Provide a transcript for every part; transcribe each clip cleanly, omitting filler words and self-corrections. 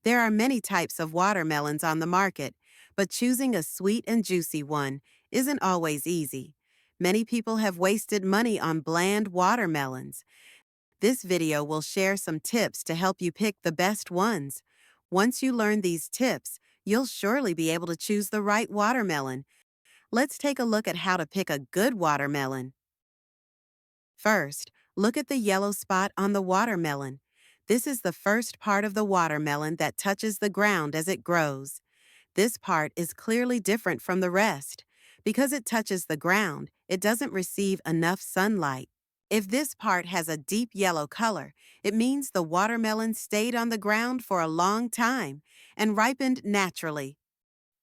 There are many types of watermelons on the market, but choosing a sweet and juicy one isn't always easy. Many people have wasted money on bland watermelons. This video will share some tips to help you pick the best ones. Once you learn these tips, you'll surely be able to choose the right watermelon. Let's take a look at how to pick a good watermelon. First, look at the yellow spot on the watermelon. This is the first part of the watermelon that touches the ground as it grows. This part is clearly different from the rest. Because it touches the ground, it doesn't receive enough sunlight. If this part has a deep yellow color, it means the watermelon stayed on the ground for a long time and ripened naturally.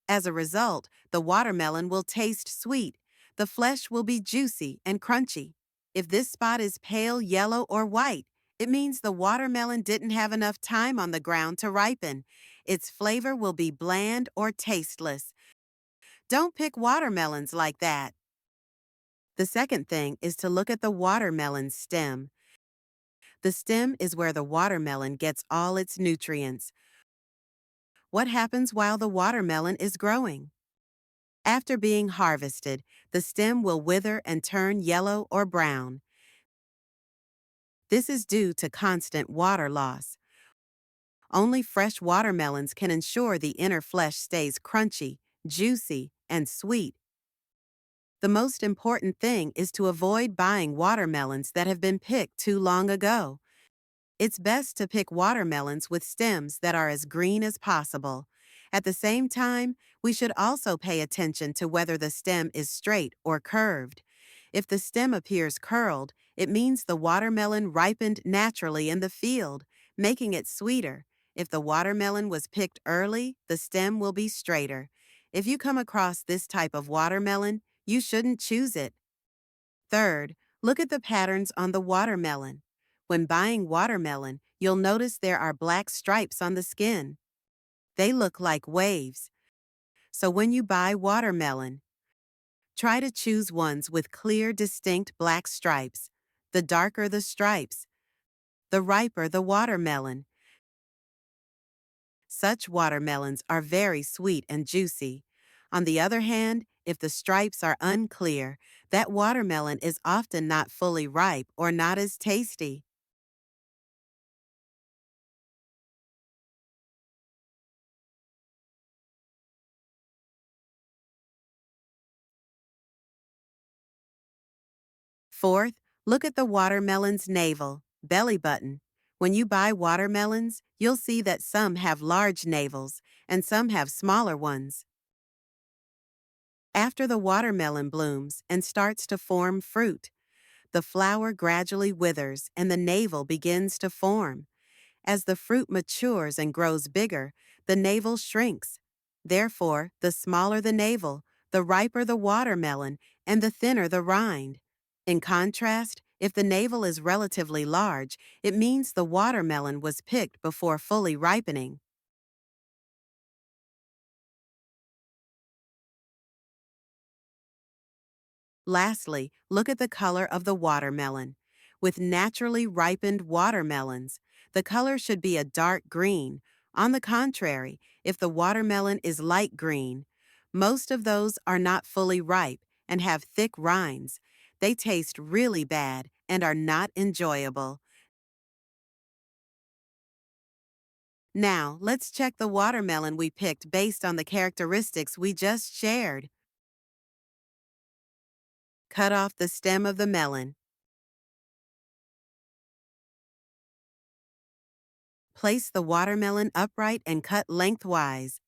As a result, the watermelon will taste sweet. The flesh will be juicy and crunchy. If this spot is pale yellow or white, it means the watermelon didn't have enough time on the ground to ripen. Its flavor will be bland or tasteless. Don't pick watermelons like that. The second thing is to look at the watermelon stem. The stem is where the watermelon gets all its nutrients. What happens while the watermelon is growing? After being harvested, the stem will wither and turn yellow or brown. This is due to constant water loss. Only fresh watermelons can ensure the inner flesh stays crunchy, juicy, and sweet. The most important thing is to avoid buying watermelons that have been picked too long ago. It's best to pick watermelons with stems that are as green as possible. At the same time, we should also pay attention to whether the stem is straight or curved. If the stem appears curled, it means the watermelon ripened naturally in the field, making it sweeter. If the watermelon was picked early, the stem will be straighter. If you come across this type of watermelon, you shouldn't choose it. Third, look at the patterns on the watermelon. When buying watermelon, you'll notice there are black stripes on the skin. They look like waves. So when you buy watermelon, try to choose ones with clear, distinct black stripes. The darker the stripes, the riper the watermelon. Such watermelons are very sweet and juicy. On the other hand, if the stripes are unclear, that watermelon is often not fully ripe or not as tasty. Fourth, look at the watermelon's navel, belly button. When you buy watermelons, you'll see that some have large navels and some have smaller ones. After the watermelon blooms and starts to form fruit, the flower gradually withers and the navel begins to form. As the fruit matures and grows bigger, the navel shrinks. Therefore, the smaller the navel, the riper the watermelon, and the thinner the rind. In contrast, if the navel is relatively large, it means the watermelon was picked before fully ripening. Lastly, look at the color of the watermelon. With naturally ripened watermelons, the color should be a dark green. On the contrary, if the watermelon is light green, most of those are not fully ripe and have thick rinds. They taste really bad and are not enjoyable. Now, let's check the watermelon we picked based on the characteristics we just shared. Cut off the stem of the melon. Place the watermelon upright and cut lengthwise.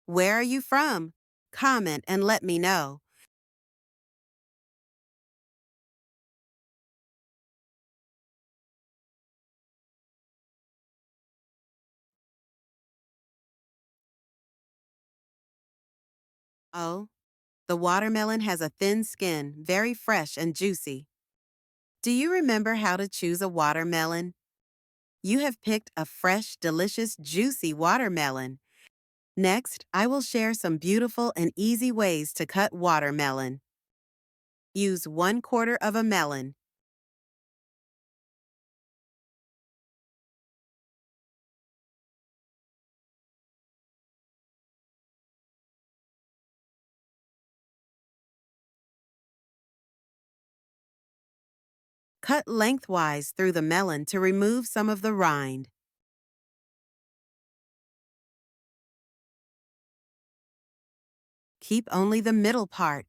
Where are you from? Comment and let me know. Oh, the watermelon has a thin skin, very fresh and juicy. Do you remember how to choose a watermelon? You have picked a fresh, delicious, juicy watermelon. Next, I will share some beautiful and easy ways to cut watermelon. Use 1/4 of a melon. Cut lengthwise through the melon to remove some of the rind. Keep only the middle part.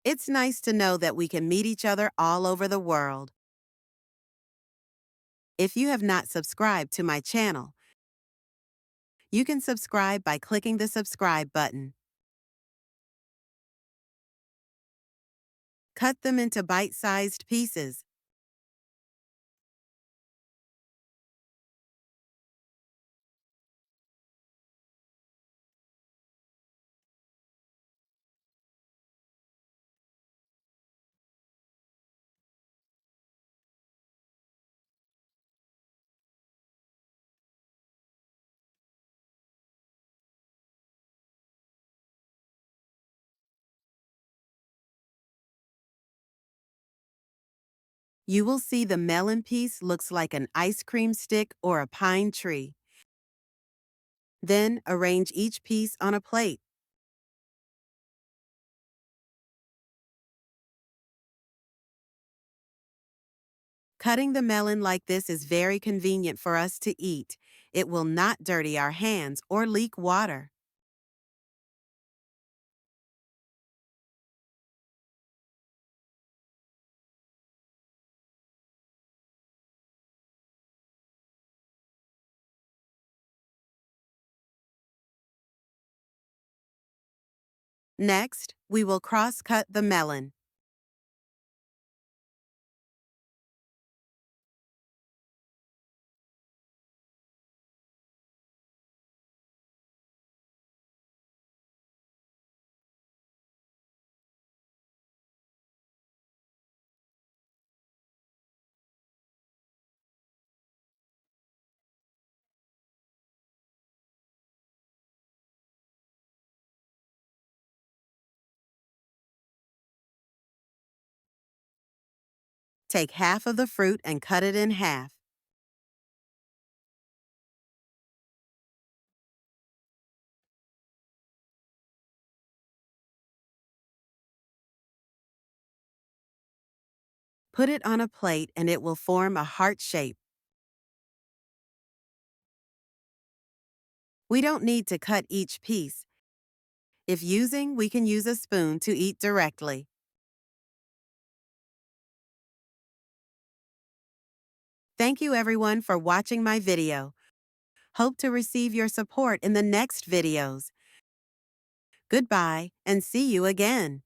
It's nice to know that we can meet each other all over the world. If you have not subscribed to my channel, you can subscribe by clicking the subscribe button. Cut them into bite-sized pieces. You will see the melon piece looks like an ice cream stick or a pine tree. Then arrange each piece on a plate. Cutting the melon like this is very convenient for us to eat. It will not dirty our hands or leak water. Next, we will cross-cut the melon. Take half of the fruit and cut it in half. Put it on a plate and it will form a heart shape. We don't need to cut each piece. If using, we can use a spoon to eat directly. Thank you everyone for watching my video. Hope to receive your support in the next videos. Goodbye and see you again.